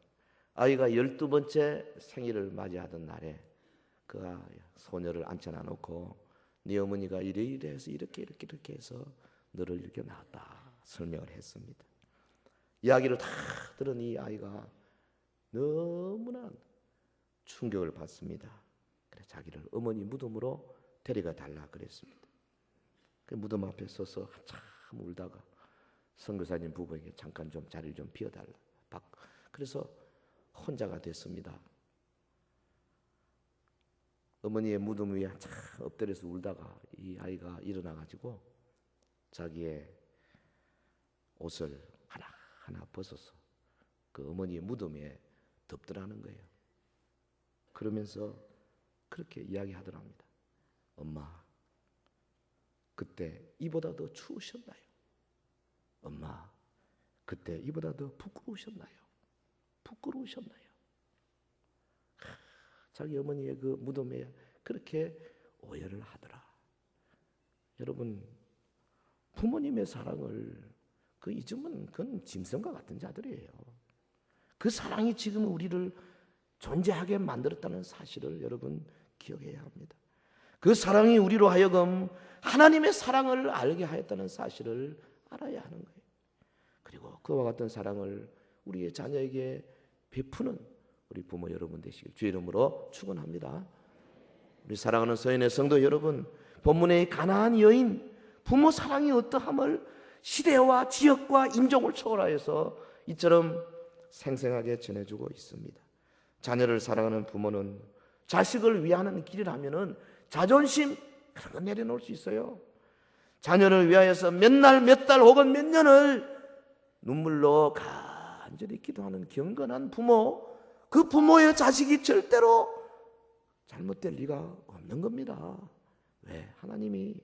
아이가 12번째 생일을 맞이하던 날에 그 소녀를 앉혀놔 놓고 네 어머니가 이래 해서 이렇게 해서 너를 이렇게 낳았다 설명을 했습니다. 이야기를 다 들은 이 아이가 너무나 충격을 받습니다. 그래 자기를 어머니 무덤으로 데려가 달라 그랬습니다. 그 무덤 앞에 서서 한참 울다가 선교사님 부부에게 잠깐 좀 자리를 좀 비워달라. 그래서 혼자가 됐습니다. 어머니의 무덤 위에 한참 엎드려서 울다가 이 아이가 일어나가지고 자기의 옷을 하나하나 벗어서 그 어머니의 무덤에 덮더라는 거예요. 그러면서 그렇게 이야기하더랍니다. 엄마, 그때 이보다 더 추우셨나요? 엄마, 그때 이보다 더 부끄러우셨나요? 자기 어머니의 그 무덤에 그렇게 오열을 하더라. 여러분, 부모님의 사랑을 그 잊으면 그건 짐승과 같은 자들이에요. 그 사랑이 지금 우리를 존재하게 만들었다는 사실을 여러분 기억해야 합니다. 그 사랑이 우리로 하여금 하나님의 사랑을 알게 하였다는 사실을 알아야 하는 거예요. 그리고 그와 같은 사랑을 우리의 자녀에게 베푸는 우리 부모 여러분 되시길 주의 이름으로 축원합니다. 우리 사랑하는 서인의 성도 여러분, 본문의 가나안 여인 부모 사랑이 어떠함을 시대와 지역과 인종을 초월하여서 이처럼 생생하게 전해주고 있습니다. 자녀를 사랑하는 부모는 자식을 위하는 길이라면은 자존심 그런 거 내려놓을 수 있어요. 자녀를 위하여서 몇 날, 몇 달 혹은 몇 년을 눈물로 간절히 기도하는 경건한 부모, 그 부모의 자식이 절대로 잘못될 리가 없는 겁니다. 왜? 하나님이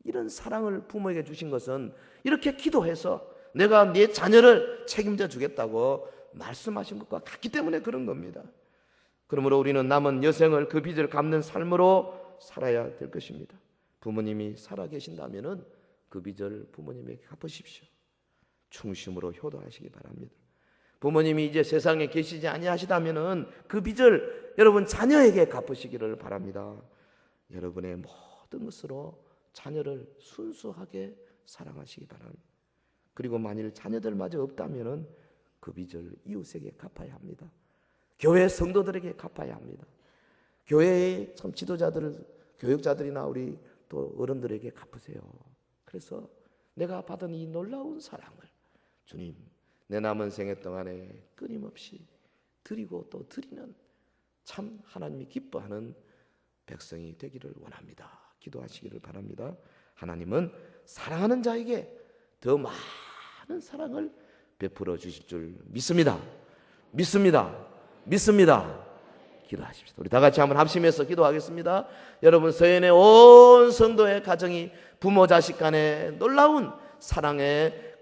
이런 사랑을 부모에게 주신 것은 이렇게 기도해서 내가 네 자녀를 책임져 주겠다고 말씀하신 것과 같기 때문에 그런 겁니다. 그러므로 우리는 남은 여생을 그 빚을 갚는 삶으로 살아야 될 것입니다. 부모님이 살아계신다면 그 빚을 부모님에게 갚으십시오. 충심으로 효도하시기 바랍니다. 부모님이 이제 세상에 계시지 아니하시다면 그 빚을 여러분 자녀에게 갚으시기를 바랍니다. 여러분의 모든 것으로 자녀를 순수하게 사랑하시기 바랍니다. 그리고 만일 자녀들마저 없다면 그 빚을 이웃에게 갚아야 합니다. 교회 성도들에게 갚아야 합니다. 교회의 참 지도자들, 교육자들이나 우리 또 어른들에게 갚으세요. 그래서 내가 받은 이 놀라운 사랑을 주님, 내 남은 생애 동안에 끊임없이 드리고 또 드리는 참 하나님이 기뻐하는 백성이 되기를 원합니다. 기도하시기를 바랍니다. 하나님은 사랑하는 자에게 더 많은 사랑을 베풀어 주실 줄 믿습니다. 믿습니다. 믿습니다. 기도하십시다. 우리 다 같이 한번 합심해서 기도하겠습니다. 여러분, 서연의 온 성도의 가정이 부모 자식 간의 놀라운 사랑의